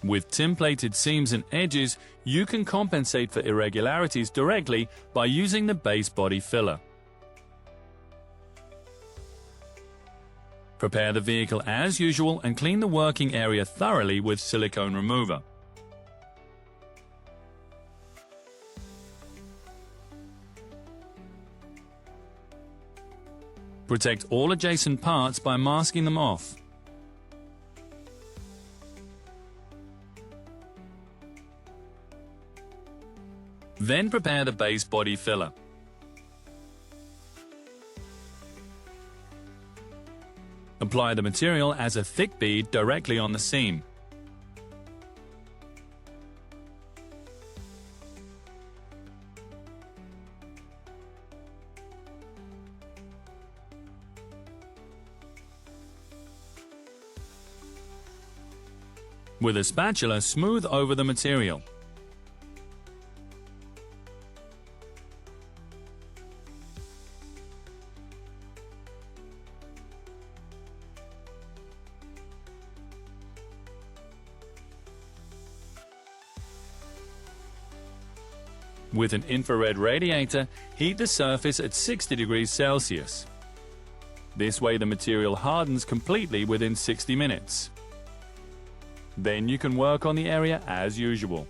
With tin-plated seams and edges, you can compensate for irregularities directly by using the base body filler. Prepare the vehicle as usual and clean the working area thoroughly with silicone remover. Protect all adjacent parts by masking them off. Then prepare the base body filler. Apply the material as a thick bead directly on the seam. With a spatula, smooth over the material. With an infrared radiator, heat the surface at 60 degrees Celsius. This way the material hardens completely within 60 minutes. Then you can work on the area as usual.